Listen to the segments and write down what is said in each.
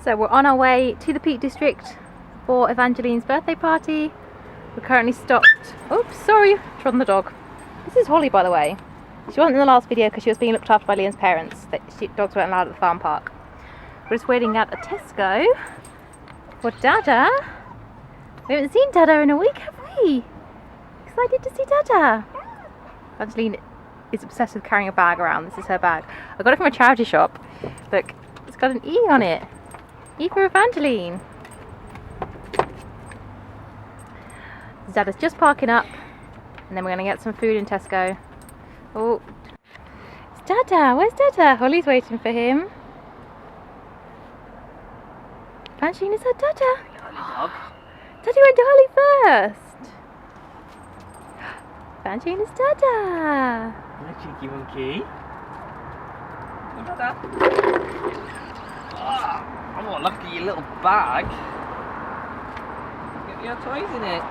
So we're on our way to the Peak District for Evangeline's birthday party. We're currently stopped. Oops, sorry, trodden the dog. This is Holly, by the way. She wasn't in the last video because she was being looked after by Liam's parents. Dogs weren't allowed at the farm park. We're just waiting at a Tesco for Dada. We haven't seen Dada in a week, have we? Excited to see Dada. Evangeline is obsessed with carrying a bag around. This is her bag. I got it from a charity shop. Look, it's got an E on it. E for Evangeline. Dada's just parking up, and then we're going to get some food in Tesco. Oh, it's Dada. Where's Dada? Holly's waiting for him. Evangeline, is that Dada? Dog. Daddy went to Holly first. Evangeline, is Dada. Hi, cheeky monkey. Oh, Dada. Oh, look at your little bag. Get your toys in it.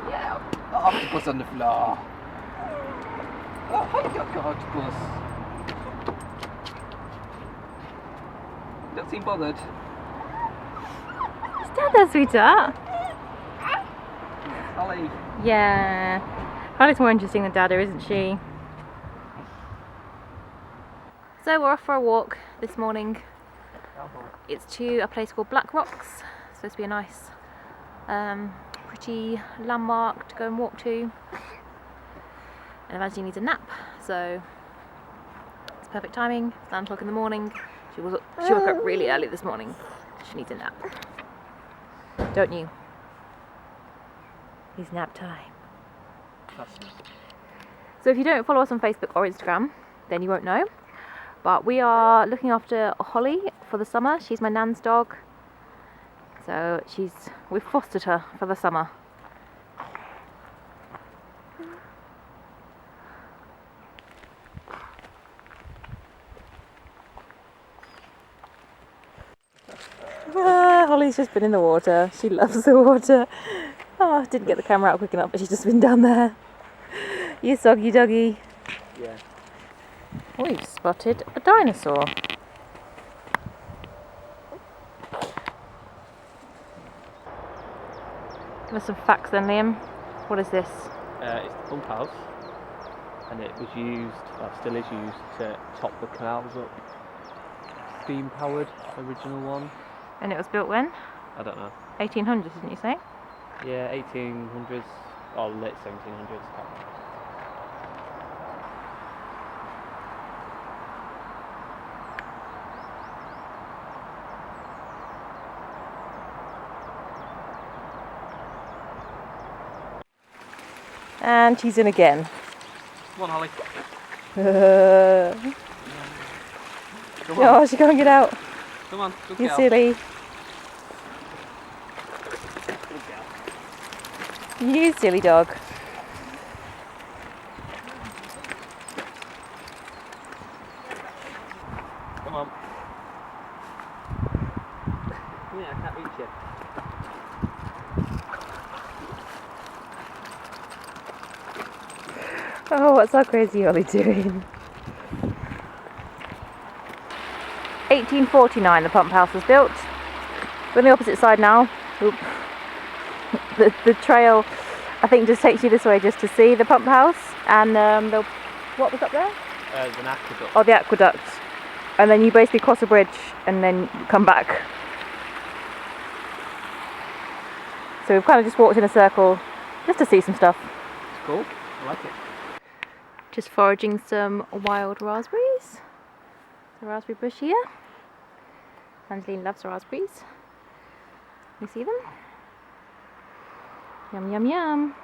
Yeah. Oh, octopus on the floor. Oh, hi, octopus. You don't seem bothered. Is Dada, sweetheart? Holly. Yeah. Holly's more interesting than Dada, isn't she? So we're off for a walk this morning. It's to a place called Black Rocks. It's supposed to be a nice pretty landmark to go and walk to, and Evangeline needs a nap, so it's perfect timing. It's 9 o'clock in the morning. She woke up really early this morning. She needs a nap, don't you? It's nap time. So if you don't follow us on Facebook or Instagram, then you won't know, but we are looking after Holly for the summer. She's my nan's dog. So we've fostered her for the summer. Holly's just been in the water. She loves the water. Oh, didn't get the camera out quick enough, but she's just been down there. You soggy doggy. Yeah. We've spotted a dinosaur. Give us some facts then, Liam. What is this? It's the pump house, and it was used, still is used, to top the canals up. Steam powered, original one. And it was built when? I don't know. 1800s, didn't you say? Yeah, 1800s or late 1700s. And she's in again. Come on, Holly. Come on. Oh, she can't get out. Come on, good You girl. silly. Good girl. You silly dog. Come on. Come here, I can't reach you. Oh, what's our crazy Holly doing? 1849 the pump house was built. We're on the opposite side now. Oop. The trail, I think, just takes you this way just to see the pump house. And what was up there? There's an aqueduct. Oh, the aqueduct. And then you basically cross a bridge and then you come back. So we've kind of just walked in a circle just to see some stuff. It's cool. I like it. Just foraging some wild raspberries. The raspberry bush here. Evangeline loves raspberries. You see them? Yum, yum, yum.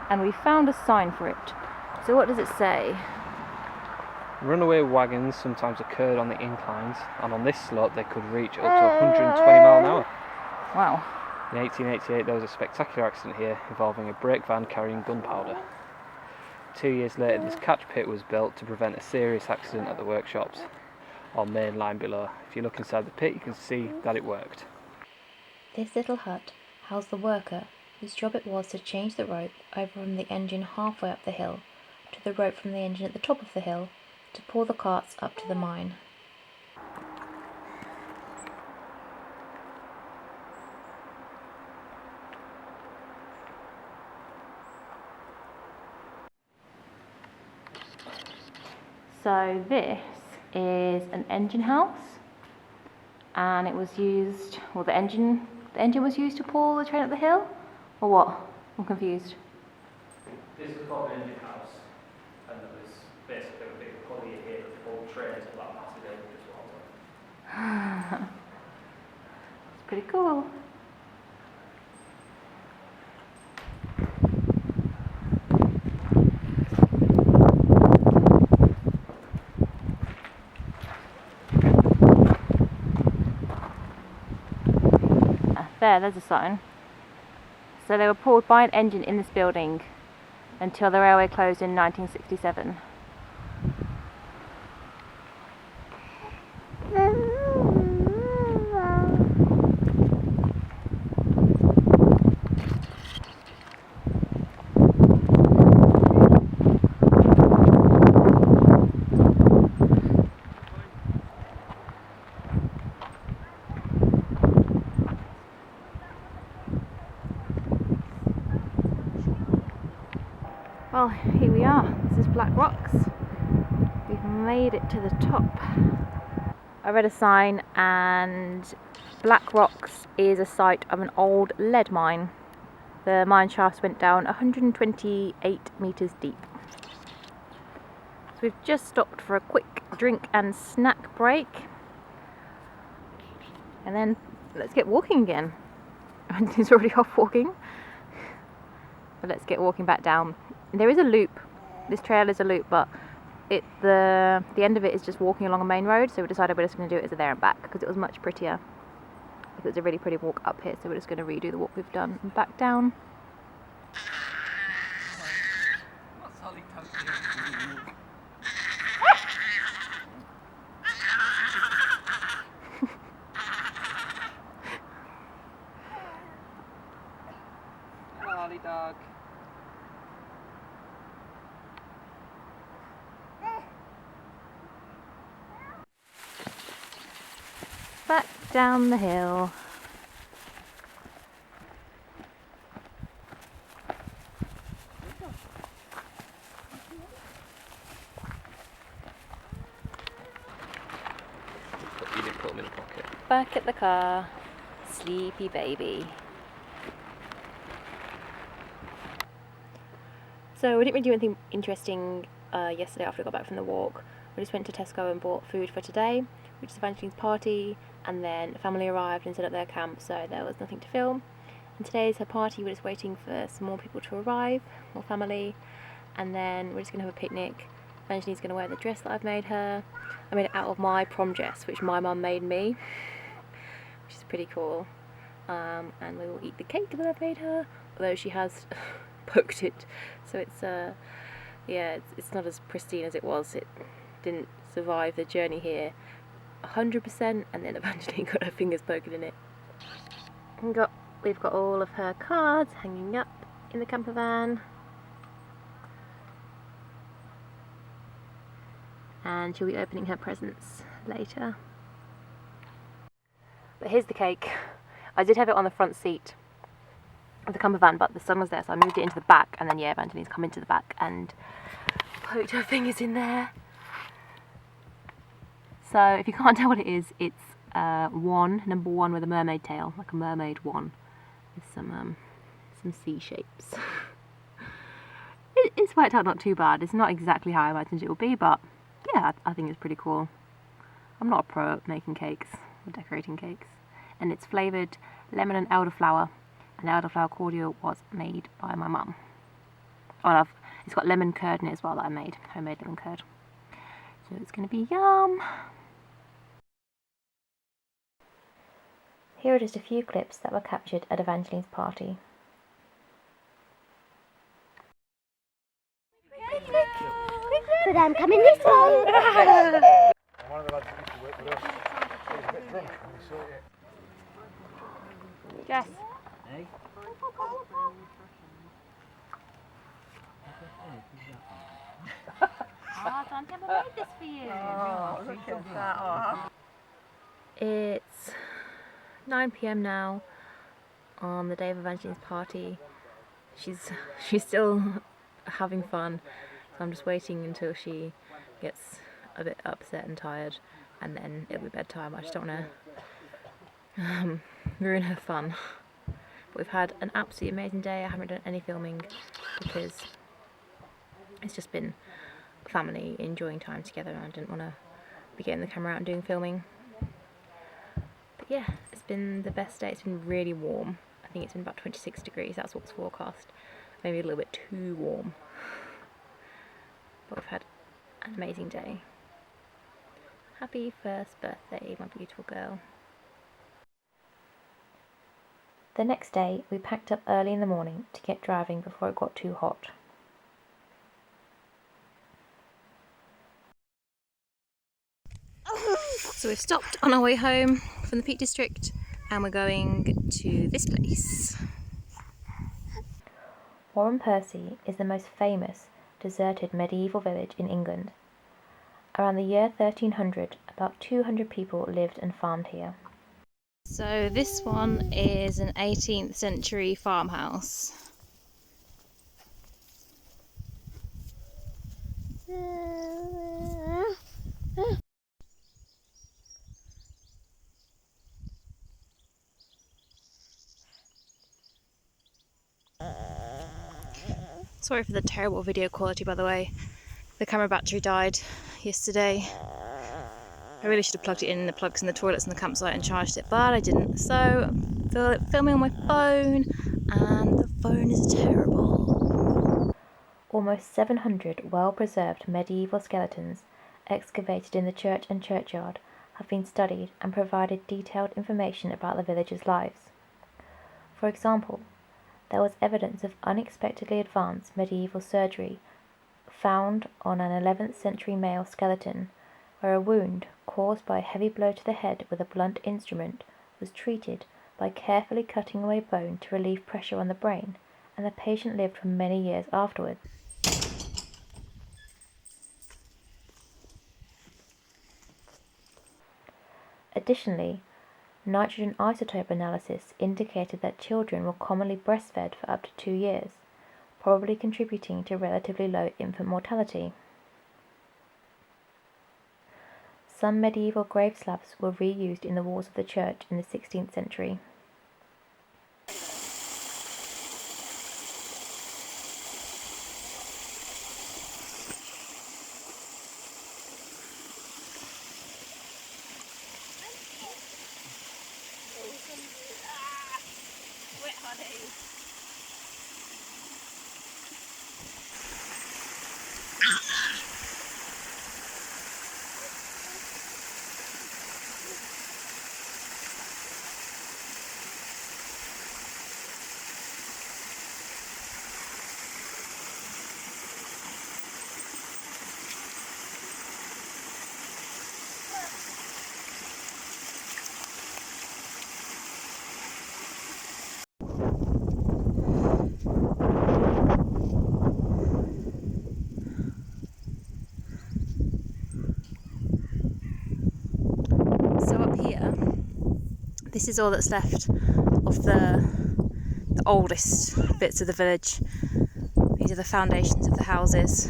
and we found a sign for it. So what does it say? Runaway wagons sometimes occurred on the inclines, and on this slope they could reach up to 120 mile an hour. Wow. In 1888 there was a spectacular accident here involving a brake van carrying gunpowder. 2 years later this catch pit was built to prevent a serious accident at the workshops on main line below. If you look inside the pit you can see that it worked. This little hut housed the worker whose job it was to change the rope over from the engine halfway up the hill to the rope from the engine at the top of the hill to pull the carts up to the mine. So this is an engine house, and it was used, well the engine was used to pull the train up the hill, or what? I'm confused. This was called an engine house, and there was basically a big pulley here that pulled trains at that massive engine as well. It's pretty cool. There's a sign. So they were pulled by an engine in this building until the railway closed in 1967. Well, here we are. This is Black Rocks. We've made it to the top. I read a sign, and Black Rocks is a site of an old lead mine. The mine shafts went down 128 metres deep. So we've just stopped for a quick drink and snack break. And then let's get walking again. It's already off walking. But let's get walking back down. There is a loop. This trail is a loop, but the end of it is just walking along a main road, so we decided we're just going to do it as a there and back because it was much prettier. It was a really pretty walk up here, so we're just going to redo the walk we've done and back down. Hello, Ollie dog. Back down the hill. You didn't put them in the pocket. Back at the car. Sleepy baby. So we didn't really do anything interesting yesterday after we got back from the walk. We just went to Tesco and bought food for today, which is Evangeline's party, and then family arrived and set up their camp, so there was nothing to film. And today is her party. We're just waiting for some more people to arrive, more family, and then we're just going to have a picnic. Evangeline's going to wear the dress that I've made her. I made it out of my prom dress, which my mum made me, which is pretty cool. And we will eat the cake that I've made her, although she has poked it, so it's it's not as pristine as it was. It didn't survive the journey here 100%, and then Evangeline got her fingers poked in it. We've got all of her cards hanging up in the camper van, and she'll be opening her presents later. But here's the cake. I did have it on the front seat of the camper van, but the sun was there, so I moved it into the back, and then Evangeline's come into the back and poked her fingers in there. So if you can't tell what it is, it's number one with a mermaid tail, like a mermaid one, with some sea shapes. It's worked out not too bad. It's not exactly how I imagined it would be, but yeah, I think it's pretty cool. I'm not a pro at making cakes or decorating cakes, and it's flavoured lemon and elderflower, and the elderflower cordial was made by my mum. Oh, it's got lemon curd in it as well that I made, homemade lemon curd. So it's going to be yum. Here are just a few clips that were captured at Evangeline's party. But I'm coming this way. One of the lads that used to work with us, he was a bit drunk and we saw it. Jess. Hey? Oh, Dante, I made this for you. Oh, look at that. Oh. It's 9 PM now on the day of Evangeline's party. She's still having fun, so I'm just waiting until she gets a bit upset and tired, and then it'll be bedtime. I just don't want to ruin her fun. But we've had an absolutely amazing day. I haven't done any filming because it's just been family enjoying time together, and I didn't want to be getting the camera out and doing filming. But yeah, it's been the best day. It's been really warm. I think it's been about 26 degrees, that's what's forecast. Maybe a little bit too warm. But we've had an amazing day. Happy first birthday, my beautiful girl. The next day, we packed up early in the morning to get driving before it got too hot. So we've stopped on our way home from the Peak District and we're going to this place. Warram Percy is the most famous deserted medieval village in England. Around the year 1300, about 200 people lived and farmed here. So this one is an 18th century farmhouse. Sorry for the terrible video quality, by the way. The camera battery died yesterday. I really should have plugged it in the plugs in the toilets and the campsite and charged it, but I didn't. So, filming on my phone, and the phone is terrible. Almost 700 well-preserved medieval skeletons excavated in the church and churchyard have been studied and provided detailed information about the villagers' lives. For example, there was evidence of unexpectedly advanced medieval surgery found on an 11th century male skeleton, where a wound caused by a heavy blow to the head with a blunt instrument was treated by carefully cutting away bone to relieve pressure on the brain, and the patient lived for many years afterwards. Additionally, nitrogen isotope analysis indicated that children were commonly breastfed for up to 2 years, probably contributing to relatively low infant mortality. Some medieval grave slabs were reused in the walls of the church in the 16th century. So up here, this is all that's left of the oldest bits of the village. These are the foundations of the houses.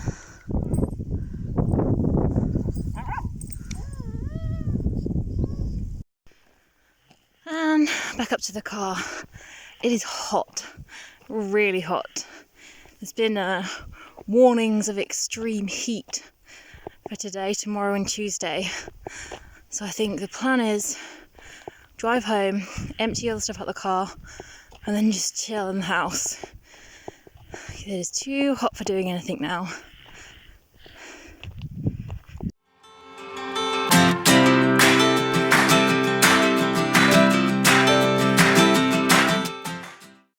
And back up to the car. It is hot, really hot. There's been warnings of extreme heat for today, tomorrow and Tuesday. So I think the plan is drive home, empty all the stuff out the car, and then just chill in the house. It is too hot for doing anything now.